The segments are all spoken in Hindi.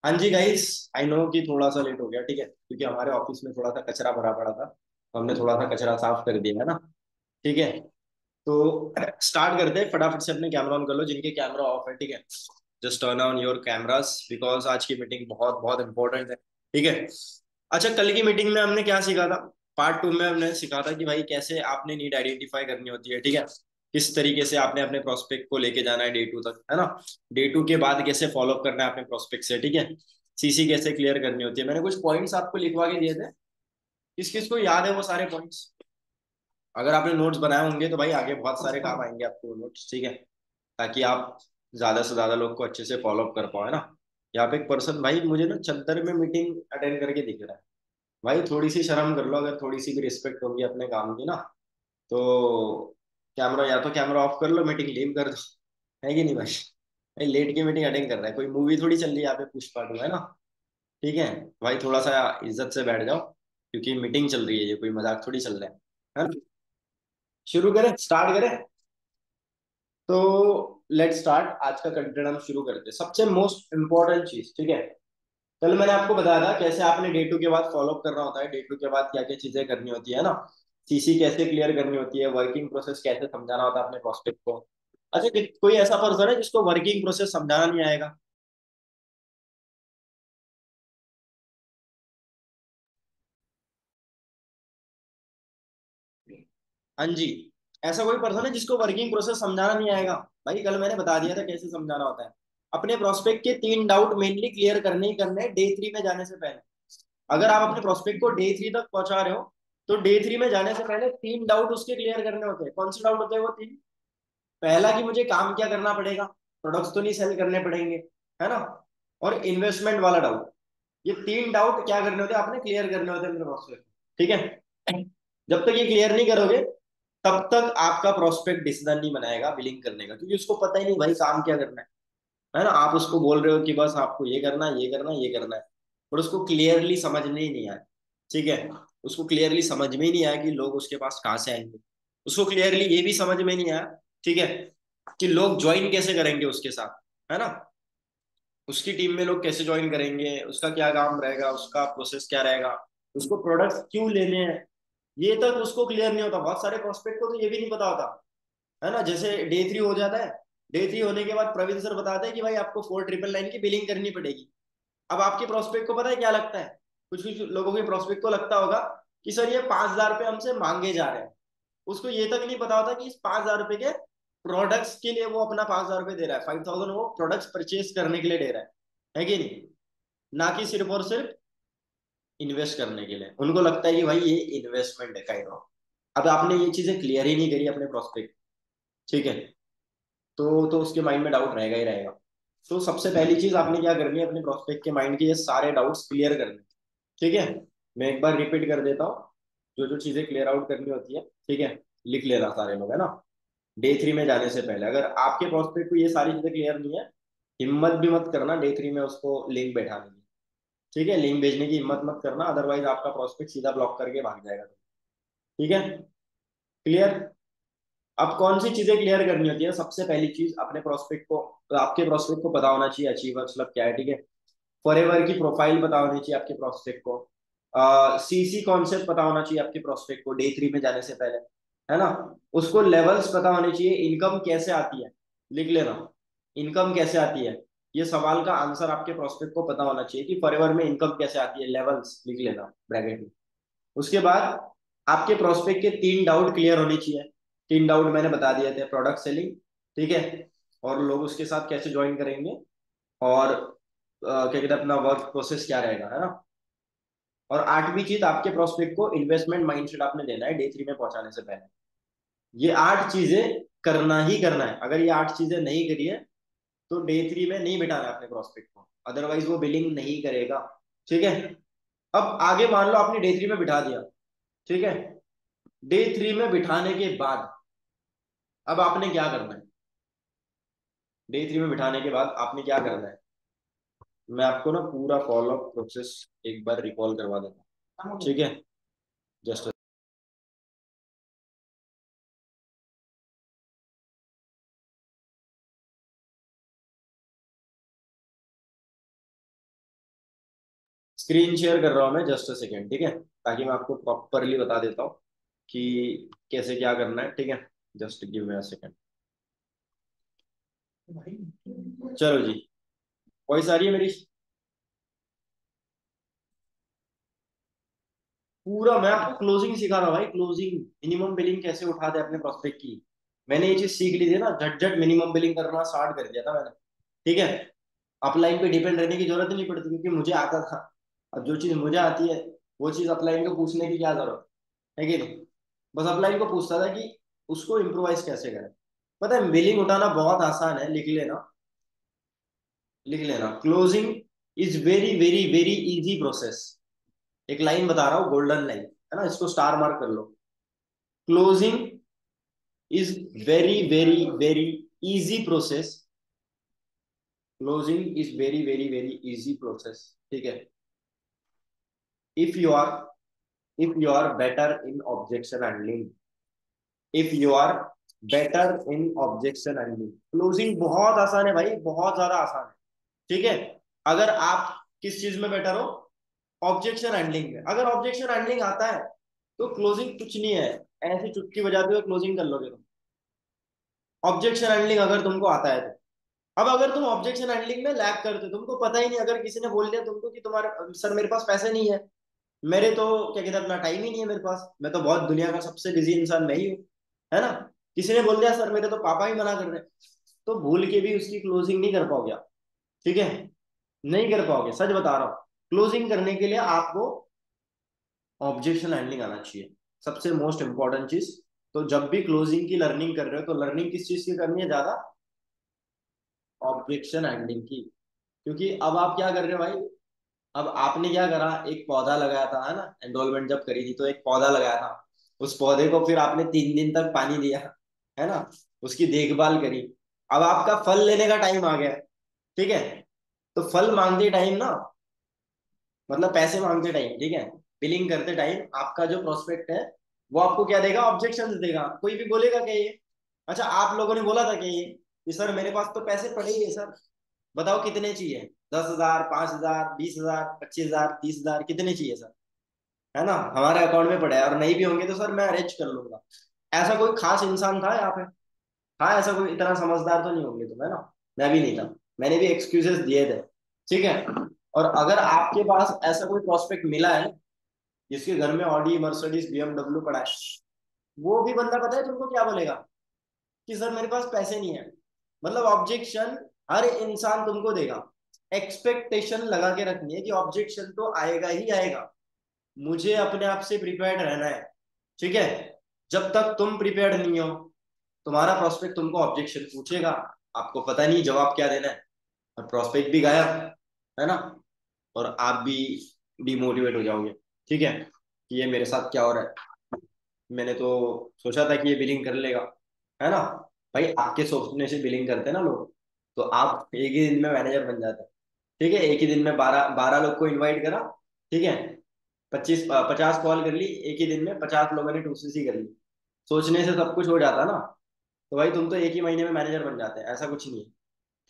हाँ जी गाइस, आई नो कि थोड़ा सा लेट हो गया, ठीक है, क्योंकि हमारे ऑफिस में थोड़ा सा कचरा भरा पड़ा था, तो हमने थोड़ा सा कचरा साफ कर दिया है ना। ठीक है, तो स्टार्ट करते हैं। फटाफट से अपने कैमरा ऑन कर लो, जिनके कैमरा ऑफ है, ठीक है। Just turn on your cameras because आज की मीटिंग बहुत बहुत इंपॉर्टेंट है, ठीक है। अच्छा, कल की मीटिंग में हमने क्या सीखा था? पार्ट टू में हमने सीखा था कि भाई कैसे आपने नीड आइडेंटिफाई करनी होती है, ठीक है। किस तरीके से आपने अपने प्रोस्पेक्ट को लेके जाना है डे टू तक, है ना। डे टू के बाद कैसे फॉलो अप करना है अपने प्रोस्पेक्ट से, ठीक है। सीसी कैसे क्लियर करनी होती है। मैंने कुछ पॉइंट्स आपको लिखवा के दिए थे, किस किस को याद है वो सारे पॉइंट्स? अगर आपने नोट्स बनाए होंगे तो भाई आगे बहुत सारे काम आएंगे आपको नोट्स, ठीक है। ताकि आप ज्यादा से ज्यादा लोग को अच्छे से फॉलो अप कर पाओ, है ना। यहाँ पे एक पर्सन भाई मुझे ना चद्दर में मीटिंग अटेंड करके दिख रहा है। भाई थोड़ी सी शर्म कर लो, अगर थोड़ी सी भी रिस्पेक्ट होगी अपने काम की ना, तो कैमरा या तो कैमरा ऑफ कर लो, मीटिंग लीव कर दो। है कि नहीं भाई? भाई लेट की मीटिंग अटेंड कर रहा है, कोई मूवी थोड़ी चल रही है यहाँ पे पुष्पा टू, है ना। ठीक है। भाई थोड़ा सा इज्जत से बैठ जाओ, क्योंकि मीटिंग चल रही है, ये कोई मजाक थोड़ी चल रहा है ना। शुरू करें, स्टार्ट करें। तो लेट स्टार्ट, आज का कंटेंट हम शुरू करते हैं। सबसे मोस्ट इंपॉर्टेंट चीज, ठीक है। कल मैंने आपको बताया था कैसे आपने डे टू के बाद फॉलो अप करना होता है, डे टू के बाद क्या क्या चीजें करनी होती है ना। सीसी कैसे क्लियर करनी होती है, वर्किंग प्रोसेस कैसे समझाना होता है अपने प्रोस्पेक्ट को। अच्छा, कोई ऐसा पर्सन है जिसको वर्किंग प्रोसेस समझाना नहीं आएगा? हाँ जी। ऐसा कोई पर्सन है जिसको वर्किंग प्रोसेस समझाना नहीं आएगा? भाई कल मैंने बता दिया था कैसे समझाना होता है। अपने प्रोस्पेक्ट के 3 डाउट मेनली क्लियर करने ही करने हैं डे 3 में जाने से पहले। अगर आप अपने प्रोस्पेक्ट को डे 3 तक पहुंचा रहे हो, तो डे 3 में जाने से पहले 3 डाउट उसके क्लियर करने होते हैं। कौन से डाउट होते हैं वो 3? पहला कि मुझे काम क्या करना पड़ेगा, प्रोडक्ट्स तो नहीं सेल करने पड़ेंगे, है ना। और इन्वेस्टमेंट वाला डाउट। ये 3 डाउट क्या करने होते हैं, आपने क्लियर करने होते हैं अपने प्रोस्पेक्ट, ठीक है। जब तक ये क्लियर नहीं करोगे, तब तक आपका प्रोस्पेक्ट डिसीजन नहीं बनाएगा बिलिंग करने का, क्योंकि उसको पता ही नहीं भाई काम क्या करना है ना। आप उसको बोल रहे हो कि बस आपको ये करना है, ये करना है, ये करना है, पर उसको क्लियरली समझ में ही नहीं आया, ठीक है। उसको क्लियरली समझ में ही नहीं आया कि लोग उसके पास कहाँ से आएंगे। उसको क्लियरली ये भी समझ में नहीं आया, ठीक है, कि लोग ज्वाइन कैसे करेंगे उसके साथ, है ना। उसकी टीम में लोग कैसे ज्वाइन करेंगे, उसका क्या काम रहेगा, उसका प्रोसेस क्या रहेगा, उसको प्रोडक्ट्स क्यों लेने हैं, ये तक उसको क्लियर नहीं होता। बहुत सारे प्रोस्पेक्ट को तो ये भी नहीं पता होता, है ना। जैसे डे 3 हो जाता है, डे 3 होने के बाद प्रवीण सर बताते हैं कि भाई आपको 4999 की बिलिंग करनी पड़ेगी। अब आपके प्रोस्पेक्ट को पता है क्या लगता है? कुछ कुछ लोगों के प्रोस्पेक्ट को लगता होगा कि सर ये 5,000 रुपये हमसे मांगे जा रहे हैं। उसको ये तक नहीं पता होता कि इस 5,000 रुपये के प्रोडक्ट्स के लिए वो अपना 5,000 रुपये दे रहा है, 5,000 वो प्रोडक्ट्स परचेज करने के लिए दे रहा है कि नहीं। ना कि सिर्फ और सिर्फ इन्वेस्ट करने के लिए। उनको लगता है कि भाई ये इन्वेस्टमेंट है काइंड ऑफ। अब आपने ये चीजें क्लियर ही नहीं करी अपने प्रोस्पेक्ट, ठीक है, तो उसके माइंड में डाउट रहेगा ही रहेगा। तो सबसे पहली चीज आपने क्या करनी है, अपने प्रोस्पेक्ट के माइंड के ये सारे डाउट्स क्लियर करने, ठीक है। मैं एक बार रिपीट कर देता हूँ, जो जो चीजें क्लियर आउट करनी होती है, ठीक है। लिख लेना सारे लोग, है ना। डे 3 में जाने से पहले अगर आपके प्रोस्पेक्ट को ये सारी चीजें क्लियर नहीं है, हिम्मत भी मत करना डे 3 में उसको लिंक बैठाने की, ठीक है। लिंक भेजने की हिम्मत मत करना, अदरवाइज आपका प्रोस्पेक्ट सीधा ब्लॉक करके भाग जाएगा, ठीक है। क्लियर? अब कौन सी चीजें क्लियर करनी होती है? सबसे पहली चीज अपने प्रोस्पेक्ट को, आपके प्रोस्पेक्ट को पता होना चाहिए अचीवर्स मतलब क्या है, ठीक है। फॉरएवर की प्रोफाइल पता होनी चाहिए आपके प्रोस्पेक्ट को। सीसी कॉन्सेप्ट पता होना चाहिए आपके प्रोस्पेक्ट को डे 3 में जाने से पहले, है ना। उसको लेवल्स पता होने चाहिए, इनकम कैसे आती है, लिख लेना। इनकम कैसे आती है, ये सवाल का आंसर आपके प्रोस्पेक्ट को पता होना चाहिए कि फॉरएवर में इनकम कैसे आती है, लेवल्स लिख लेना ब्रैकेट में। उसके बाद आपके प्रोस्पेक्ट के 3 डाउट क्लियर होने चाहिए। 3 डाउट मैंने बता दिए थे, प्रोडक्ट सेलिंग, ठीक है, और लोग उसके साथ कैसे ज्वाइन करेंगे, और क्या कहते हैं अपना वर्क प्रोसेस क्या रहेगा, है ना। और आठवीं चीज आपके प्रोस्पेक्ट को इन्वेस्टमेंट माइंडसेट आपने देना है डे 3 में पहुंचाने से पहले। ये 8 चीजें करना ही करना है। अगर ये 8 चीजें नहीं करी है, तो डे 3 में नहीं बिठाना है अपने प्रोस्पेक्ट को, अदरवाइज वो बिलिंग नहीं करेगा, ठीक है। अब आगे मान लो आपने डे 3 में बिठा दिया, ठीक है। डे 3 में बिठाने के बाद अब आपने क्या करना है? डे 3 में बिठाने के बाद आपने क्या करना है, मैं आपको ना पूरा फॉलो अप प्रोसेस एक बार रिकॉल करवा देता हूँ, ठीक है। जस्ट स्क्रीन शेयर कर रहा हूँ मैं, जस्ट अ सेकेंड, ठीक है, ताकि मैं आपको प्रॉपरली बता देता हूँ कि कैसे क्या करना है, ठीक है। Just give me a second. चलो जी, वॉइस आ रही है मेरी? पूरा मैं आपको क्लोजिंग सिखा रहा हूँ भाई, क्लोजिंग, मिनिमम बिलिंग कैसे उठाते हैं अपने प्रोस्पेक्ट की। मैंने ये चीज सीख ली थी ना, झट झट मिनिमम बिलिंग करना स्टार्ट कर दिया था मैंने, ठीक है। अपलाइन पे डिपेंड रहने की जरूरत नहीं पड़ती, क्योंकि मुझे आता था। अब जो चीज मुझे आती है वो चीज अपलाइन को पूछने की क्या जरूरत है कि नहीं। बस अपलाइन को पूछता था कि उसको इम्प्रोवाइज कैसे करें। पता है, बिलिंग उठाना बहुत आसान है, लिख लेना, लिख लेना। Closing is very very very easy process. एक लाइन बता रहा हूँ, गोल्डन लाइन है ना, इसको स्टार मार्क कर लो। Closing is very very very easy process. Closing is very very very easy process, ठीक है। If you are, if you are better in objection handling, if you are better in objection handling, closing बहुत आसान है भाई, बहुत ज्यादा आसान है, ठीक है। अगर आप किस चीज में बेटर हो, ऑब्जेक्शन हैंडलिंग में, अगर ऑब्जेक्शन हैंडलिंग आता है तो क्लोजिंग कुछ नहीं है, ऐसी चुटकी बजाते हुए क्लोजिंग कर लोगे तुम। ऑब्जेक्शन हैंडलिंग अगर तुमको आता है तो। अब अगर तुम ऑब्जेक्शन हैंडलिंग में लैग करते हो, तुमको पता ही नहीं, अगर किसी ने बोल दिया तुमको कि तुम्हारे सर मेरे पास पैसे नहीं है, मेरे तो क्या कहते हैं अपना टाइम ही नहीं है मेरे पास, मैं तो बहुत दुनिया का सबसे बिजी इंसान मैं ही हूँ, है ना। किसी ने बोल दिया सर मेरे तो पापा ही मना कर रहे हैं, तो भूल के भी उसकी क्लोजिंग नहीं कर पाओगे आप, ठीक है, नहीं कर पाओगे, सच बता रहा हूँ। क्लोजिंग करने के लिए आपको ऑब्जेक्शन हैंडलिंग आना चाहिए, सबसे मोस्ट इंपॉर्टेंट चीज। तो जब भी क्लोजिंग की लर्निंग कर रहे हो, तो लर्निंग किस चीज की करनी है ज्यादा, ऑब्जेक्शन हैंडलिंग की। क्योंकि अब आप क्या कर रहे हो भाई, अब आपने क्या करा, एक पौधा लगाया था, है ना, एनरोलमेंट जब करी थी तो एक पौधा लगाया था, उस पौधे को फिर आपने 3 दिन तक पानी दिया, है ना, उसकी देखभाल करी। अब आपका फल लेने का टाइम आ गया, ठीक है। तो फल मांगते टाइम ना, मतलब पैसे मांगते टाइम, ठीक है, बिलिंग करते टाइम आपका जो प्रोस्पेक्ट है वो आपको क्या देगा, ऑब्जेक्शन देगा। कोई भी बोलेगा क्या ये, अच्छा आप लोगों ने बोला था क्या ये कि सर मेरे पास तो पैसे पड़े ही है सर, बताओ कितने चाहिए, 10,000, 5,000, 20,000, 25,000, 30,000, कितने चाहिए सर, है ना, हमारे अकाउंट में पड़े हैं, और नहीं भी होंगे तो सर मैं अरेंज कर लूंगा। ऐसा कोई खास इंसान था यहाँ पे? हाँ, ऐसा कोई इतना समझदार तो नहीं होंगे तुम, है ना। मैं भी नहीं था, मैंने भी एक्सक्यूजेस दिए थे, ठीक है। और अगर आपके पास ऐसा कोई प्रोस्पेक्ट मिला है जिसके घर में ऑडी, मर्सिडीज, बीएमडब्ल्यू पड़ा है, वो भी बंदा पता है तुमको क्या बोलेगा, कि सर मेरे पास पैसे नहीं है। मतलब ऑब्जेक्शन हर इंसान तुमको देगा, एक्सपेक्टेशन लगा के रखनी है कि ऑब्जेक्शन तो आएगा ही आएगा, मुझे अपने आप से प्रिपेयर्ड रहना है, ठीक है। जब तक तुम प्रिपेयर्ड नहीं हो, तुम्हारा प्रोस्पेक्ट तुमको ऑब्जेक्शन पूछेगा, आपको पता नहीं जवाब क्या देना है, और प्रोस्पेक्ट भी गायब, है ना, और आप भी डिमोटिवेट हो जाओगे, ठीक है, कि ये मेरे साथ क्या हो रहा है, मैंने तो सोचा था कि ये बिलिंग कर लेगा, है ना। भाई आपके सोचने से बिलिंग करते हैं ना लोग, तो आप एक ही दिन में मैनेजर बन जाते हैं, ठीक है। एक ही दिन में 12 12 लोग को इनवाइट करा, ठीक है, 50 कॉल कर ली, एक ही दिन में 50 लोगों ने टूसीसी कर ली, सोचने से सब कुछ हो जाता ना। तो भाई तुम तो एक ही महीने में मैनेजर बन जाते हैं, ऐसा कुछ नहीं है,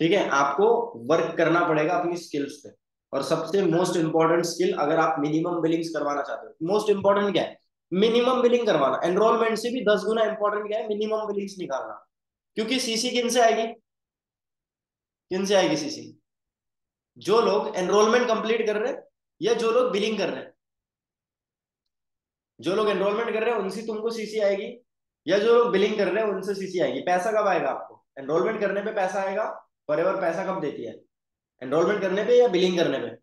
ठीक है। आपको वर्क करना पड़ेगा अपनी स्किल्स पे। और सबसे मोस्ट इंपॉर्टेंट स्किल, अगर आप मिनिमम बिलिंग्स करवाना चाहते हो, मोस्ट इंपॉर्टेंट क्या है, मिनिमम बिलिंग करवाना। एनरोलमेंट से भी 10 गुना इंपॉर्टेंट क्या है, मिनिमम बिलिंग्स निकालना। क्योंकि सीसी किन से आएगी, किन से आएगी सीसी, जो लोग एनरोलमेंट कंप्लीट कर रहे हैं या जो लोग बिलिंग कर रहे हैं। जो लोग एनरोलमेंट कर रहे हैं उनसे तुमको सीसी आएगी, या जो लोग बिलिंग कर रहे हैं उनसे सीसी आएगी। पैसा कब आएगा आपको, एनरोलमेंट करने पे पैसा आएगा। फॉरएवर पैसा कब देती है, एनरोलमेंट करने पे या बिलिंग करने पे।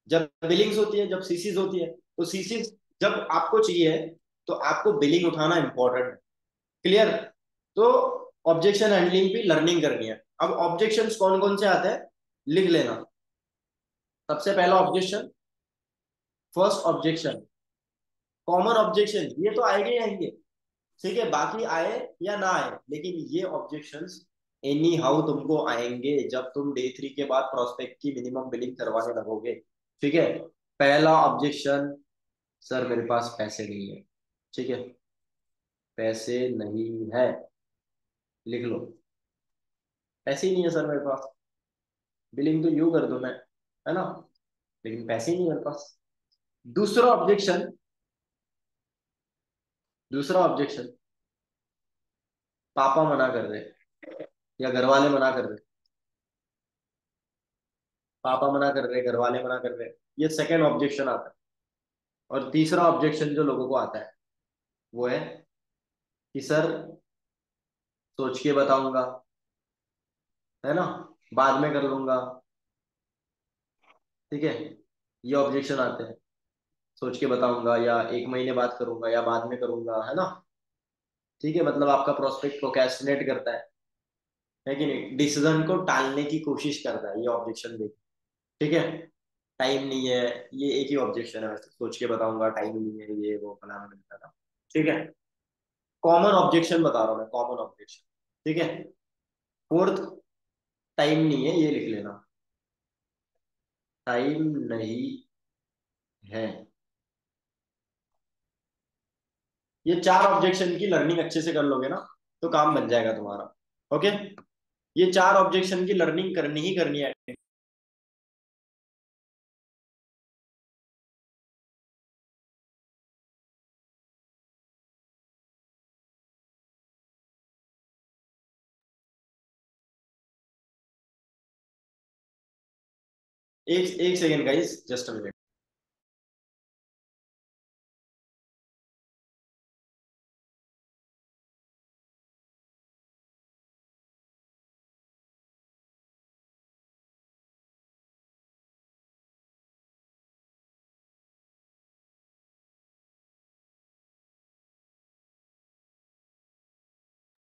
जब बिलिंग्स होती है, जब सीसीज होती है, तो सीसीज जब आपको चाहिए तो आपको बिलिंग उठाना इंपॉर्टेंट है, क्लियर। तो ऑब्जेक्शन हैंडलिंग भी लर्निंग करनी है। अब ऑब्जेक्शंस कौन कौन से आते हैं, लिख लेना। सबसे पहला objection, first objection, common objection, ये तो आएंगे ही आएंगे, ठीक है, बाकी आए या ना आए, लेकिन ये ऑब्जेक्शंस एनी हाउ तुमको आएंगे जब तुम डे 3 के बाद प्रोस्पेक्ट की मिनिमम बिलिंग करवाने लगोगे, ठीक है। पहला ऑब्जेक्शन, सर मेरे पास पैसे नहीं है, ठीक है, पैसे नहीं है, लिख लो, पैसे ही नहीं है सर मेरे पास, बिलिंग तो यू कर दूं मैं, है ना। लेकिन पैसे ही नहीं मेरे पास। दूसरा ऑब्जेक्शन, दूसरा ऑब्जेक्शन, पापा मना कर रहे या घर वाले मना कर रहे, पापा मना कर रहे, घर वाले मना कर रहे, ये सेकंड ऑब्जेक्शन आता है। और तीसरा ऑब्जेक्शन जो लोगों को आता है वो है कि सर सोच के बताऊंगा, है ना, बाद में कर लूंगा। ठीक है, ये ऑब्जेक्शन आते हैं, सोच के बताऊंगा या एक महीने बाद करूंगा या बाद में करूंगा, है ना। ठीक है, मतलब आपका प्रोस्पेक्ट प्रोक्रेस्टिनेट करता है कि नहीं, डिसीजन को टालने की कोशिश करता है, ये ऑब्जेक्शन भी। ठीक है, टाइम नहीं है, ये एक ही ऑब्जेक्शन है वैसे, सोच के बताऊंगा, टाइम नहीं है, ये वो फलाना ढिमकाना। ठीक है, कॉमन ऑब्जेक्शन बता रहा हूँ मैं, कॉमन ऑब्जेक्शन। ठीक है, फोर्थ, टाइम नहीं है, ये लिख लेना, टाइम नहीं है। ये चार ऑब्जेक्शन की लर्निंग अच्छे से कर लोगे ना, तो काम बन जाएगा तुम्हारा। ओके, ये चार ऑब्जेक्शन की लर्निंग करनी ही करनी है। एक एक second guys, just a minute.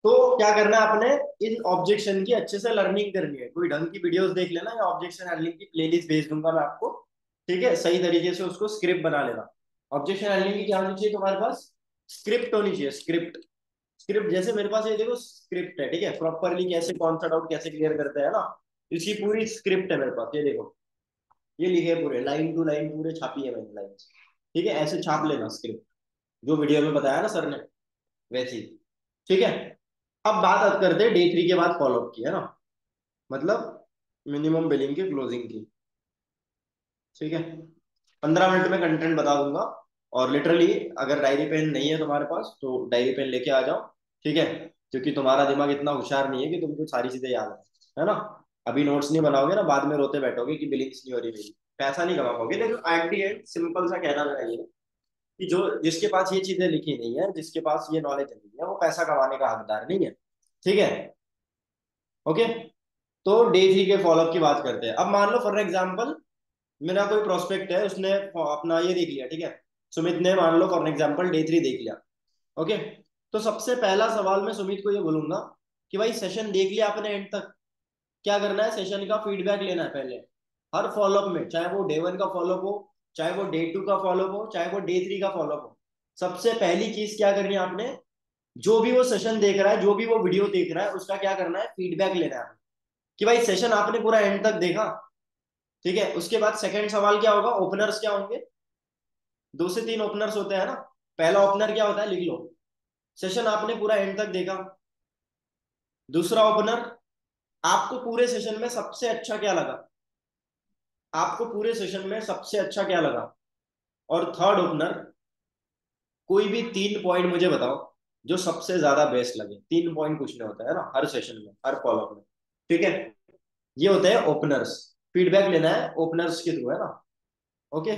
तो क्या करना है आपने, इन ऑब्जेक्शन की अच्छे से लर्निंग करनी है, कोई ढंग की वीडियोस देख लेना, या ऑब्जेक्शन हैंडलिंग की प्लेलिस्ट भेज दूंगा मैं आपको। ठीक है, सही तरीके से उसको स्क्रिप्ट बना लेना। ऑब्जेक्शन हैंडलिंग की क्या होनी चाहिए तुम्हारे पास, स्क्रिप्ट होनी चाहिए, स्क्रिप्ट। स्क्रिप्ट जैसे मेरे पास ये देखो स्क्रिप्ट है, ठीक है, प्रॉपरली कैसे कौन सा डाउट कैसे क्लियर करते हैं ना, इसकी पूरी स्क्रिप्ट है मेरे पास, ये देखो, ये लिखे है पूरे, लाइन टू लाइन पूरे छापी है मैंने लाइन। ठीक है, ऐसे छाप लेना स्क्रिप्ट, जो वीडियो में बताया ना सर ने, वैसी। ठीक है, अब बात करते हैं डे 3 के बाद फॉलोअप की, है ना, मतलब मिनिमम बिलिंग की, क्लोजिंग की। ठीक है, 15 मिनट में कंटेंट बता दूंगा। और लिटरली अगर डायरी पेन नहीं है तुम्हारे पास तो डायरी पेन लेके आ जाओ। ठीक है, क्योंकि तुम्हारा दिमाग इतना होशियार नहीं है कि तुमको सारी चीजें याद है ना। अभी नोट्स नहीं बनाओगे ना, बाद में रोते बैठोगे कि बिलिंग्स नहीं हो रही मेरी, पैसा नहीं कमा पाओगे। लेकिन एट दी एंड सिंपल सा कहना मेरा ये है कि जो जिसके पास ये चीजें लिखी नहीं है, जिसके पास ये नॉलेज नहीं है, वो पैसा कमाने का हकदार नहीं है। ठीक है, ओके। तो डे 3 के फॉलोअप की बात करते हैं। अब मान लो फॉर एग्जाम्पल मेरा कोई प्रोस्पेक्ट है, उसने अपना ये देख लिया, ठीक है, सुमित ने मान लो फॉर एग्जाम्पल डे 3 देख लिया। ओके, तो सबसे पहला सवाल मैं सुमित को ये बोलूंगा कि भाई सेशन देख लिया आपने एंड तक, क्या करना है, सेशन का फीडबैक लेना है पहले, हर फॉलोअप में, चाहे वो डे 1 का फॉलोअप हो, चाहे वो डे 2 का फॉलोअप हो, चाहे वो डे 3 का फॉलोअप हो। सबसे पहली चीज क्या करनी है आपने, जो भी वो सेशन देख रहा है, जो भी वो वीडियो देख रहा है, उसका क्या करना है, फीडबैक लेना है कि भाई सेशन आपने पूरा एंड तक देखा। ठीक है, उसके बाद सेकंड सवाल क्या होगा, ओपनर्स क्या होंगे, 2 से 3 ओपनर्स होते हैं ना। पहला ओपनर क्या होता है, लिख लो, सेशन आपने पूरा एंड तक देखा। दूसरा ओपनर, आपको पूरे सेशन में सबसे अच्छा क्या लगा, आपको पूरे सेशन में सबसे अच्छा क्या लगा। और थर्ड ओपनर, कोई भी 3 पॉइंट मुझे बताओ जो सबसे ज्यादा बेस्ट लगे। 3 पॉइंट पूछने होता है ना हर सेशन में, हर फॉलोअप में। ठीक है, ये होते हैं ओपनर्स, फीडबैक लेना है ओपनर्स के थ्रू, है ना। ओके,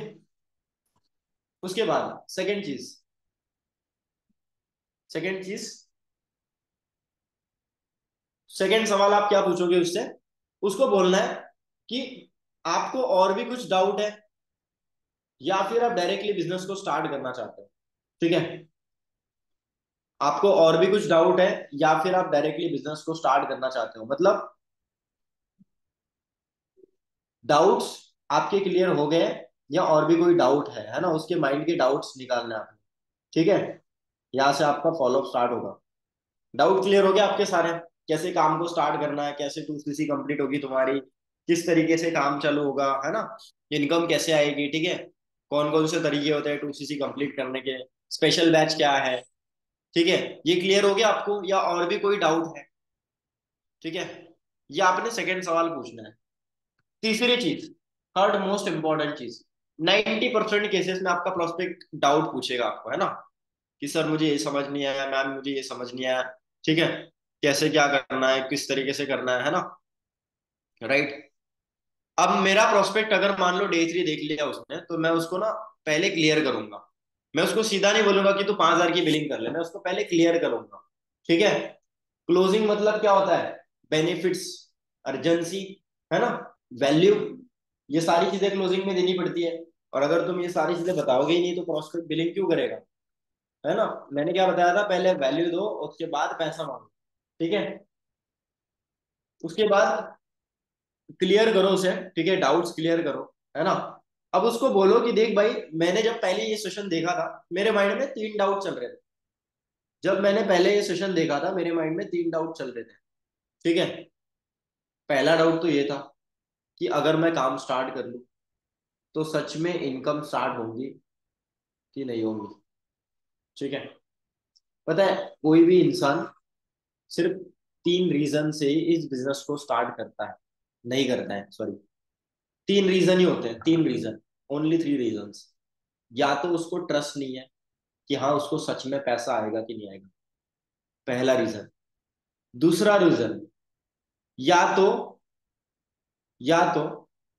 उसके बाद सेकेंड चीज, सेकेंड सवाल आप क्या पूछोगे उससे, उसको बोलना है कि आपको और भी कुछ डाउट है, या फिर आप डायरेक्टली बिजनेस को स्टार्ट करना चाहते हो। ठीक है, आपको और भी कुछ डाउट है, या फिर आप डायरेक्टली बिजनेस को स्टार्ट करना चाहते हो, मतलब डाउट्स आपके क्लियर हो गए, या और भी कोई डाउट है ना, उसके माइंड के डाउट्स निकालना है आपने। ठीक है, यहाँ से आपका फॉलोअप स्टार्ट होगा। डाउट क्लियर हो गया आपके सारे, कैसे काम को स्टार्ट करना है, कैसे 2CC कंप्लीट होगी तुम्हारी, किस तरीके से काम चालू होगा, है ना, इनकम कैसे आएगी। ठीक है, कौन कौन से तरीके होते हैं 2CC कंप्लीट करने के, स्पेशल बैच क्या है। ठीक है, ये क्लियर हो गया आपको, या और भी कोई डाउट है। ठीक है, ये आपने सेकंड सवाल पूछना है। तीसरी चीज, थर्ड मोस्ट इंपॉर्टेंट चीज, 90% केसेस में आपका प्रोस्पेक्ट डाउट पूछेगा आपको, है ना, कि सर मुझे ये समझ नहीं आया, मैम मुझे ये समझ नहीं आया, ठीक है, कैसे क्या करना है, किस तरीके से करना है ना, राइट। अब मेरा प्रोस्पेक्ट अगर मान लो डे 3 देख लिया उसने, तो मैं उसको ना पहले क्लियर करूंगा। मैं उसको सीधा नहीं बोलूंगा कि तू 5,000 की बिलिंग कर ले, मैं उसको पहले क्लियर करूंगा, ठीक है। क्लोजिंग मतलब क्या होता है, बेनिफिट्स, अर्जेंसी, है ना, वैल्यू, ये सारी चीजें क्लोजिंग में देनी पड़ती है। और अगर तुम ये सारी चीजें बताओगे ही नहीं तो प्रोस्पेक्ट बिलिंग क्यों करेगा, है ना। मैंने क्या बताया था, पहले वैल्यू दो, उसके बाद पैसा मांगो, ठीक है। उसके बाद क्लियर करो उसे, ठीक है, डाउट्स क्लियर करो, है ना। अब उसको बोलो कि देख भाई, मैंने जब पहले ये सेशन देखा था, मेरे माइंड में 3 डाउट चल रहे थे। जब मैंने पहले ये सेशन देखा था, मेरे माइंड में 3 डाउट चल रहे थे, ठीक है। पहला डाउट तो ये था कि अगर मैं काम स्टार्ट कर लूं तो सच में इनकम स्टार्ट होगी कि नहीं होगी, ठीक है। पता है, कोई भी इंसान सिर्फ 3 रीजन से ही इस बिजनेस को स्टार्ट करता है, नहीं करता है, सॉरी, 3 रीजन ही होते हैं, 3 रीजन, ओनली 3 रीजन्स। या तो उसको ट्रस्ट नहीं है कि हाँ उसको सच में पैसा आएगा कि नहीं आएगा, पहला रीजन। दूसरा रीजन, या तो या तो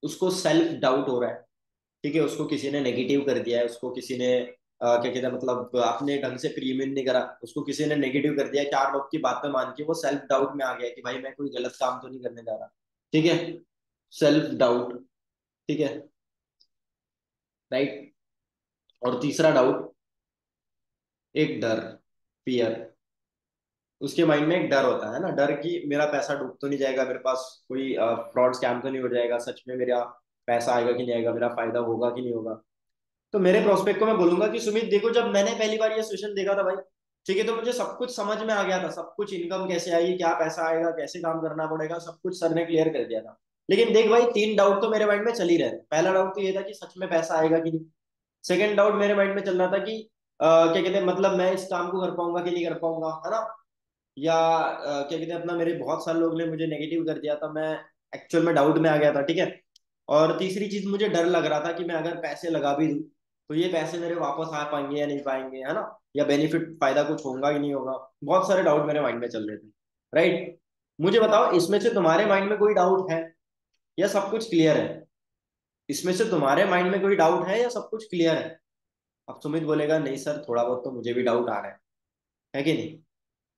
उसको सेल्फ डाउट हो रहा है, ठीक है, उसको किसी ने नेगेटिव कर दिया है, उसको किसी ने क्या कहते हैं, मतलब अपने ढंग से प्रीमियम नहीं करा, उसको किसी ने नेगेटिव कर दिया, 4 लोग की बातें मान के वो सेल्फ डाउट में आ गया कि भाई मैं कोई गलत काम तो नहीं करने जा रहा, ठीक है, सेल्फ डाउट, ठीक है, राइट। और तीसरा डाउट, एक डर, फियर। उसके माइंड में एक डर होता है ना, डर कि मेरा पैसा डूब तो नहीं जाएगा, मेरे पास कोई फ्रॉड स्कैम तो नहीं हो जाएगा, सच में मेरा पैसा आएगा कि नहीं आएगा, मेरा फायदा होगा कि नहीं होगा। तो मेरे प्रोस्पेक्ट को मैं बोलूंगा कि सुमित देखो, जब मैंने पहली बार ये सेशन देखा था भाई, ठीक है, तो मुझे सब कुछ समझ में आ गया था, सब कुछ, इनकम कैसे आएगी, क्या पैसा आएगा, कैसे काम करना पड़ेगा, सब कुछ सर ने क्लियर कर दिया था। लेकिन देख भाई, 3 डाउट तो मेरे माइंड में चल ही रहे थे। पहला डाउट तो ये था कि सच में पैसा आएगा कि नहीं। सेकंड डाउट मेरे माइंड में चल रहा था कि क्या कहते हैं, मतलब मैं इस काम को कर पाऊंगा कि नहीं कर पाऊंगा, है ना। या क्या कहते हैं अपना, मेरे बहुत सारे लोग ने मुझे नेगेटिव कर दिया था, मैं एक्चुअल में डाउट में आ गया था, ठीक है। और तीसरी चीज, मुझे डर लग रहा था कि मैं अगर पैसे लगा भी दूं तो ये पैसे मेरे वापस आ पाएंगे या नहीं पाएंगे, है ना, या बेनिफिट फायदा कुछ होगा कि नहीं होगा। बहुत सारे डाउट मेरे माइंड में चल रहे थे, राइट। मुझे बताओ, इसमें से तुम्हारे माइंड में कोई डाउट है या सब कुछ क्लियर है? इसमें से तुम्हारे माइंड में कोई डाउट है या सब कुछ क्लियर है? अब सुमित बोलेगा नहीं सर, थोड़ा बहुत तो मुझे भी डाउट आ रहा है कि नहीं।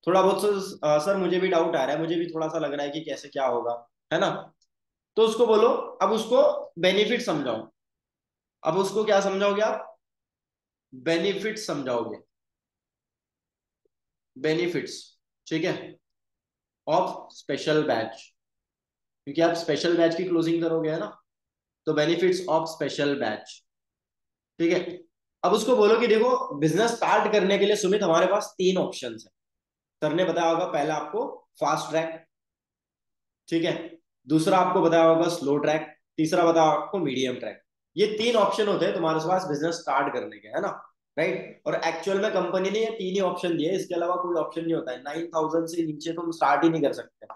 थोड़ा बहुत सर मुझे भी डाउट आ रहा है, मुझे भी थोड़ा सा लग रहा है कि कैसे क्या होगा, है ना। तो उसको बोलो, अब उसको बेनिफिट समझाओ। अब उसको क्या समझाओगे आप? बेनिफिट समझाओगे, बेनिफिट्स, ठीक है, ऑफ स्पेशल बैच। क्योंकि आप स्पेशल बैच की क्लोजिंग करोगे, है ना, तो बेनिफिट्स ऑफ स्पेशल बैच, ठीक है। अब उसको बोलो कि देखो, बिजनेस स्टार्ट करने के लिए सुमित हमारे पास 3 ऑप्शंस है। सर ने बताया होगा, पहला आपको फास्ट ट्रैक, ठीक है, दूसरा आपको बताया होगा स्लो ट्रैक, तीसरा बताया आपको मीडियम ट्रैक। ये 3 ऑप्शन होते हैं तुम्हारे पास बिजनेस स्टार्ट करने के, है ना, राइट। और एक्चुअल में कंपनी ने ये 3 ही ऑप्शन दिए, इसके अलावा कोई ऑप्शन नहीं होता है। 9,000 से नीचे तुम स्टार्ट ही नहीं कर सकते,